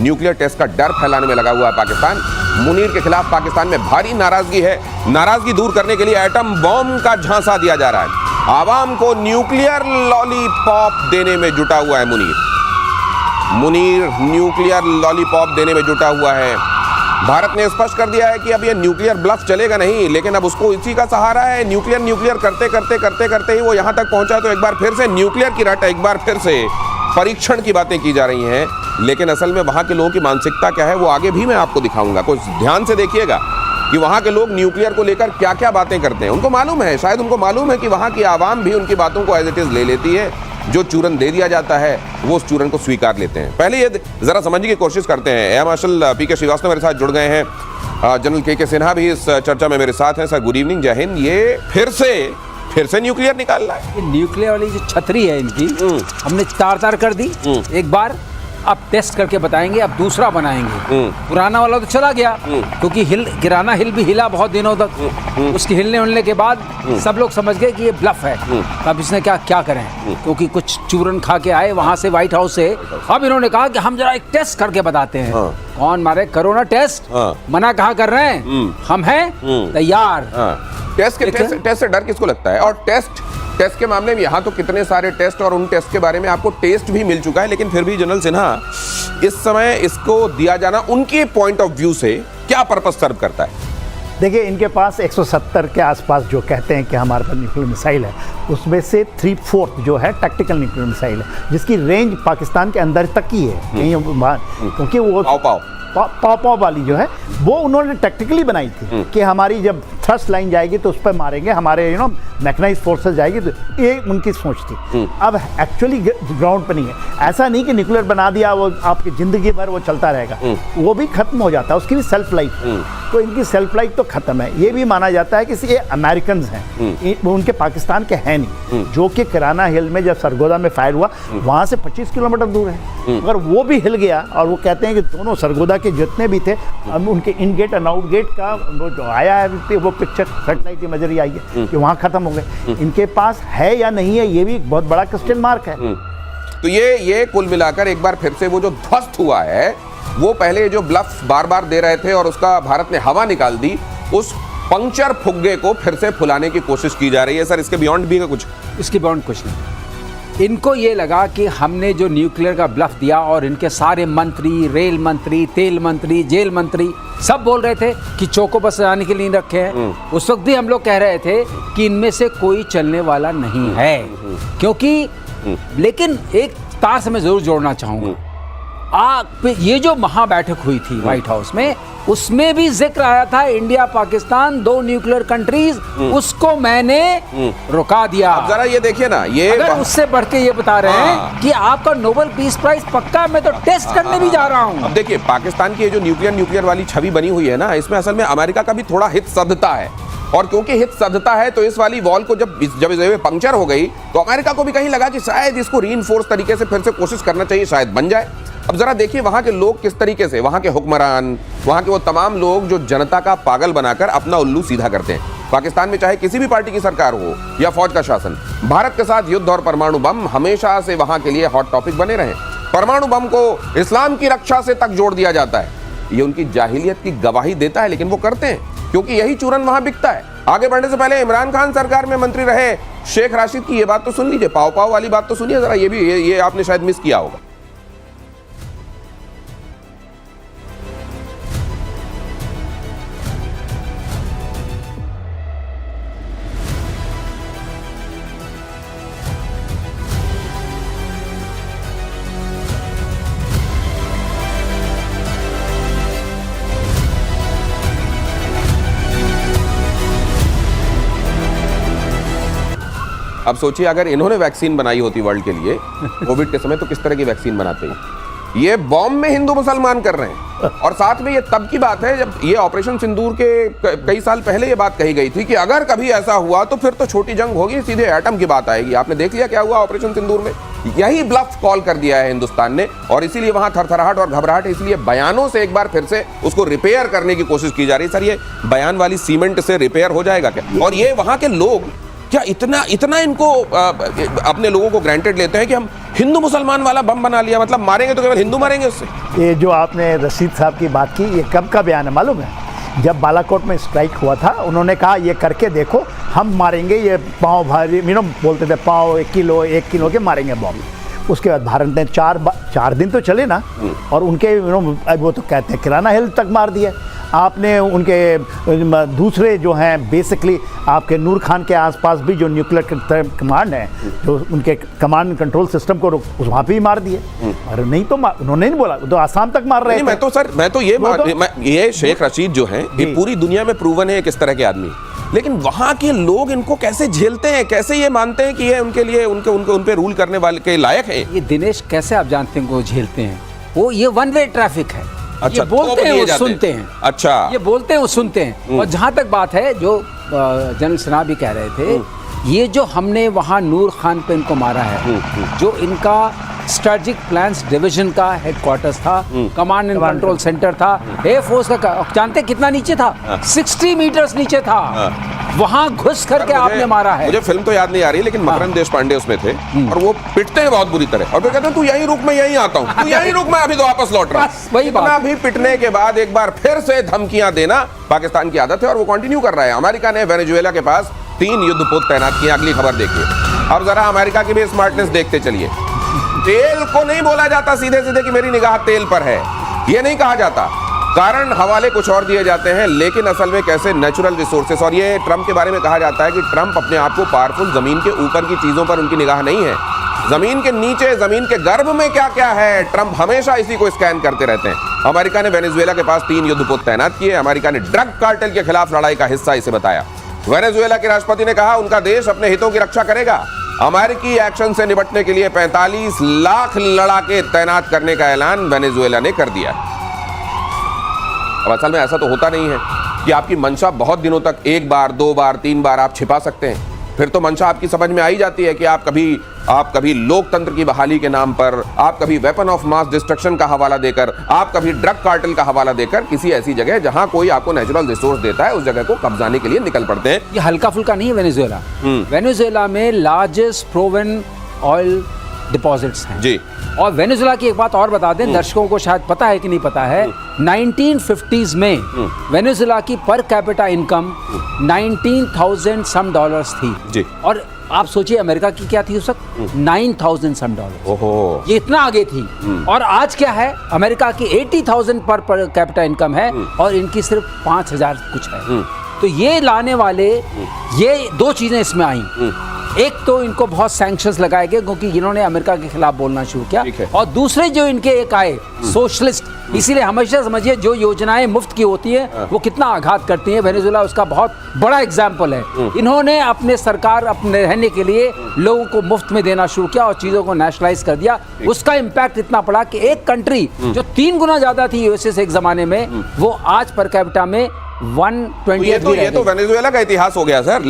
Nuclear test का डर फैलाने में लगा हुआ है पाकिस्तान। मुनीर के खिलाफ पाकिस्तान में भारी नाराजगी है। नाराजगी दूर करने के लिए एटम बॉम्ब का झांसा दिया जा रहा है। आवाम को न्यूक्लियर लॉलीपॉप देने में जुटा हुआ है मुनीर न्यूक्लियर लॉलीपॉप देने में जुटा हुआ है। भारत ने स्पष्ट कर दिया है कि अब ये न्यूक्लियर ब्लफ चलेगा नहीं, लेकिन अब उसको इसी का सहारा है। न्यूक्लियर करते ही वो यहां तक पहुंचा तो एक बार फिर से न्यूक्लियर की रट, एक बार फिर से परीक्षण की बातें की जा रही हैं। लेकिन असल में वहां के लोगों की मानसिकता क्या है वो आगे भी मैं आपको दिखाऊंगा। कुछ ध्यान से देखिएगा कि वहां के लोग न्यूक्लियर को लेकर क्या क्या बातें करते हैं। उनको मालूम है, शायद उनको मालूम है कि वहां की आवाम भी उनकी बातों को एज इट इज ले लेती है। जो चूरन दे दिया जाता है वो उस चूरन को स्वीकार लेते हैं। पहले ये जरा समझने की कोशिश करते हैं। एयर मार्शल पीके श्रीवास्तव मेरे साथ जुड़ गए हैं, जनरल के सिन्हा भी इस चर्चा में मेरे साथ हैं। सर गुड इवनिंग, जय हिंद। ये फिर से न्यूक्लियर निकाल रहा है। न्यूक्लियर वाली जो छतरी है इनकी हमने तार कर दी एक बार, अब टेस्ट करके बताएंगे, अब दूसरा बनाएंगे। पुराना वाला तो चला गया क्योंकि गिराना हिल भी हिला बहुत दिनों तक। उसके हिलने के बाद सब लोग समझ गए कि ये ब्लफ है। अब इसने क्या करें, क्योंकि कुछ चूरन खा के आए वहां से, व्हाइट हाउस से। अब इन्होंने कहा कि हम जरा एक टेस्ट करके बताते हैं। कौन मारे, करो ना टेस्ट। मना कहाँ कर रहे हैं, हम हैं तैयार। टेस्ट से डर किसको लगता है? और टेस्ट के मामले में यहाँ तो कितने सारे टेस्ट, और उन टेस्ट के बारे में आपको टेस्ट भी मिल चुका है। लेकिन फिर भी जनरल सिन्हा, इस समय इसको दिया जाना उनके पॉइंट ऑफ व्यू से क्या पर्पस सर्व करता है? देखिए, इनके पास 170 के आसपास जो कहते हैं कि हमारे पास न्यूक्लियर मिसाइल है, उसमें से 3/4 जो है टैक्टिकल न्यूक्लियर मिसाइल है, जिसकी रेंज पाकिस्तान के अंदर तक ही है। क्योंकि वो पाव वाली जो है वो उन्होंने टैक्टिकली बनाई थी कि हमारी जब थ्रस्ट लाइन जाएगी तो उस पर मारेंगे, हमारे मैकेनाइज फोर्सेस जाएगी, तो ये उनकी सोच थी। अब एक्चुअली ग्राउंड पर नहीं है। ऐसा नहीं कि न्यूक्लियर बना दिया वो आपकी जिंदगी भर वो चलता रहेगा, वो भी खत्म हो जाता है, उसकी भी सेल्फ लाइफ। तो इनकी सेल्फ लाइफ तो खत्म है। ये भी माना जाता है कि ये अमेरिकन हैं, वो उनके पाकिस्तान के हैं नहीं। जो कि किराना हिल में जब सरगोदा में फायर हुआ, वहां से 25 किलोमीटर दूर है। अगर वो भी हिल गया, और वो कहते हैं कि दोनों सरगोदा के जितने भी थे, उनके इन गेट और आउट गेट का वो जो आया है वो पिक्चर सैटेलाइट इमेजरी आई है कि वहां खत्म हो गए। इनके पास है या नहीं है, ये भी एक बहुत बड़ा क्वेश्चन मार्क है। तो ये कुल मिलाकर एक बार फिर से वो जो ध्वस्त हुआ है, वो पहले जो ब्लफ बार बार दे रहे थे और उसका भारत ने हवा निकाल दी, उस पंक्चर फुग्गे को फिर से फुलाने की कोशिश की जा रही है। सर, इसके बियॉन्ड भी है कुछ? इसके बियॉन्ड कुछ नहीं। इनको ये लगा कि हमने जो न्यूक्लियर का ब्लफ दिया, और इनके सारे मंत्री, रेल मंत्री, तेल मंत्री, जेल मंत्री सब बोल रहे थे कि चौको पर सजाने के लिए रखे हैं। उस वक्त भी हम लोग कह रहे थे कि इनमें से कोई चलने वाला नहीं है, क्योंकि लेकिन एक तार से मैं जरूर जोड़ना चाहूंगा। ये जो महाबैठक हुई थी व्हाइट हाउस में, उसमें भी जिक्र आया था इंडिया पाकिस्तान 2 न्यूक्लियर कंट्रीज, उसको मैंने रुका दिया। अब जरा ये देखिए ना, ये अगर उससे बढ़ के ये बता रहे हैं कि आपका नोबेल पीस प्राइज पक्का, मैं तो टेस्ट करने भी जा रहा हूं। अब देखिए, पाकिस्तान की जो न्यूक्लियर वाली छवि बनी हुई है ना, इसमें असल में अमेरिका का भी थोड़ा हित सधता है। और क्योंकि हित सधता है, तो इस वाली वॉल को जब पंक्चर हो गई, तो अमेरिका को भी कहीं लगा कि शायद इसको रीइंफोर्स तरीके से फिर से कोशिश करना चाहिए, शायद बन जाए। अब जरा देखिए वहां के लोग किस तरीके से, वहां के हुक्मरान, वहां के वो तमाम लोग जो जनता का पागल बनाकर अपना उल्लू सीधा करते हैं। पाकिस्तान में चाहे किसी भी पार्टी की सरकार हो या फौज का शासन, भारत के साथ युद्ध और परमाणु बम हमेशा से वहां के लिए हॉट टॉपिक बने रहे। परमाणु बम को इस्लाम की रक्षा से तक जोड़ दिया जाता है। ये उनकी जाहिलियत की गवाही देता है, लेकिन वो करते हैं क्योंकि यही चूरन वहां बिकता है। आगे बढ़ने से पहले इमरान खान सरकार में मंत्री रहे शेख राशिद की ये बात तो सुन लीजिए, पाव वाली बात तो सुनिए जरा। ये आपने शायद मिस किया होगा। अब सोचिए, अगर इन्होंने वैक्सीन बनाई होती वर्ल्ड के लिए कोविड के समय, तो किस तरह की वैक्सीन बनाते हैं। ये बॉम्ब में हिंदू मुसलमान कर रहे हैं। और साथ में ये तब की बात है जब ये ऑपरेशन सिंदूर के कई साल पहले ये बात कही गई थी कि अगर कभी ऐसा हुआ तो फिर तो छोटी जंग होगी, सीधे एटम की बात आएगी। आपने देख लिया क्या हुआ ऑपरेशन सिंदूर में। यही ब्लफ कॉल कर दिया है हिंदुस्तान ने, और इसीलिए वहां थरथराहट और घबराहट है। इसलिए बयानों से एक बार फिर से उसको रिपेयर करने की कोशिश की जा रही है। सर, ये बयान वाली सीमेंट से रिपेयर हो जाएगा क्या? और ये वहां के लोग क्या इतना इनको अपने लोगों को ग्रांटेड लेते हैं कि हिंदू मुसलमान वाला बम बना लिया, मतलब मारेंगे तो केवल हिंदू मारेंगे उससे। ये जो आपने रशीद साहब की बात की, ये कब का बयान है मालूम है? जब बालाकोट में स्ट्राइक हुआ था, उन्होंने कहा ये करके देखो, हम मारेंगे, ये पाँव भारी बोलते थे, पाँव 1 किलो के मारेंगे बम। उसके बाद भारत ने 4 दिन तो चले ना, और उनके वो तो कहते हैं किराना हेल्थ तक मार दिया। आपने उनके दूसरे जो हैं बेसिकली आपके नूर खान के आसपास भी जो न्यूक्लियर कमांड है, जो उनके कमांड एंड कंट्रोल सिस्टम को वहाँ पे ही मार दिए। और नहीं तो उन्होंने नहीं बोला, तो आसाम तक मार रहे थे। मैं तो ये शेख रशीद जो है, ये पूरी दुनिया में प्रूवन है किस तरह के आदमी, लेकिन वहां के लोग इनको कैसे झेलते हैं, कैसे ये मानते हैं कि ये उनके लिए उन पे रूल करने वाले के लायक है? ये दिनेश कैसे आप जानते हैं वो झेलते हैं? वो ये वन वे ट्रैफिक है। अच्छा, ये बोलते हैं वो सुनते हैं। अच्छा, ये बोलते हैं वो सुनते हैं। और जहां तक बात है, जो जनरल सिन्हा भी कह रहे थे, ये जो हमने वहां नूर खान पे इनको मारा है, जो इनका स्ट्रेटेजिक प्लान्स डिवीजन का हेडक्वार्टर्स था, कमांड एंड कंट्रोल सेंटर था, एयर फोर्स का, जानते कितना नीचे था? 60 मीटर्स नीचे था। वहां घुस करके आपने मारा है। मुझे फिल्म तो याद नहीं आ रही, लेकिन मकरंद देशपांडे उसमें थे, और वो पिटते हैं बहुत बुरी तरह, और फिर कहते हैं तू यहीं रुक, मैं यहीं आता हूँ, तू यहीं रुक, मैं अभी तो वापस लौट रहा हूँ। वही बात। इतना भी पिटने के बाद एक बार फिर से धमकियां देना पाकिस्तान की आदत है, और वो कंटिन्यू कर रहा है। अमेरिका ने वेनेजुएला के पास 3 युद्धपोत तैनात किए। अगली खबर देखिए। अब जरा अमेरिका की भी स्मार्टनेस देखते चलिए। तेल को नहीं बोला जाता सीधे सीधे कि मेरी निगाह तेल पर है, ये नहीं कहा जाता, कारण हवाले कुछ और दिए जाते हैं, लेकिन असल में कैसे नेचुरल रिसोर्सेस। और ये ट्रंप के बारे में कहा जाता है कि ट्रंप अपने आप को पावरफुल, जमीन के ऊपर की चीजों पर उनकी निगाह नहीं है, जमीन के नीचे, जमीन के गर्भ में क्या क्या है, ट्रंप हमेशा इसी को स्कैन करते रहते हैं। अमेरिका ने वेनेजुएला के पास 3 युद्धपोत तैनात किए। अमेरिका ने ड्रग कार्टेल के खिलाफ लड़ाई का हिस्सा इसे बताया। वेनेजुएला के राष्ट्रपति ने कहा उनका देश अपने हितों की रक्षा करेगा। अमेरिकी एक्शन से निपटने के लिए 45 लाख लड़ाके तैनात करने का ऐलान वेनेजुएला ने कर दिया। अब असल में ऐसा तो होता नहीं है कि आपकी मंशा बहुत दिनों तक 1 बार, 2 बार, 3 बार आप छिपा सकते हैं, फिर तो मंशा आपकी समझ में आ ही जाती है कि आप कभी लोकतंत्र की बहाली के नाम पर, आप कभी वेपन ऑफ मास डिस्ट्रक्शन का हवाला देकर, आप कभी ड्रग कार्टेल का हवाला देकर किसी ऐसी जगह जहां कोई आपको नेचुरल रिसोर्स देता है, उस जगह को कब्जाने के लिए निकल पड़ते हैं। ये हल्का फुल्का नहीं है वेनेजुएला। वेनेजुएला में लार्जेस्ट प्रोवन ऑयल डिपॉजिट्स हैं जी। और वेनेजुएला की एक बात और बता दें, दर्शकों को शायद पता है कि नहीं पता है, 1950s में वेनेजुएला की पर कैपिटा इनकम 19,000 सम डॉलर्स थी जी। और आप सोचिए अमेरिका की क्या थी उस वक्त? 9,000 सम डॉलर। ओहो, ये इतना आगे थी। और आज क्या है? अमेरिका की 80,000 पर कैपिटा इनकम है और इनकी सिर्फ 5,000 कुछ है। तो ये लाने वाले, ये 2 चीजें इसमें आई। एक तो इनको बहुत सैंक्शंस लगाए गए क्योंकि इन्होंने अमेरिका के खिलाफ बोलना शुरू किया, और दूसरे जो इनके एक आए सोशलिस्ट, इसीलिए हमेशा समझिए जो योजनाएं मुफ्त की होती हैं वो कितना आघात करती हैं। वेनेजुएला उसका बहुत बड़ा एग्जाम्पल है। इन्होंने अपने सरकार अपने रहने के लिए लोगों को मुफ्त में देना शुरू किया और चीजों को नेशनलाइज कर दिया। उसका इम्पैक्ट इतना पड़ा कि एक कंट्री जो 3 गुना ज्यादा थी यूएसए से एक जमाने में, वो आज पर कैपिटा में 128 ये तो वेनेजुएला का इतिहास हो गया सर।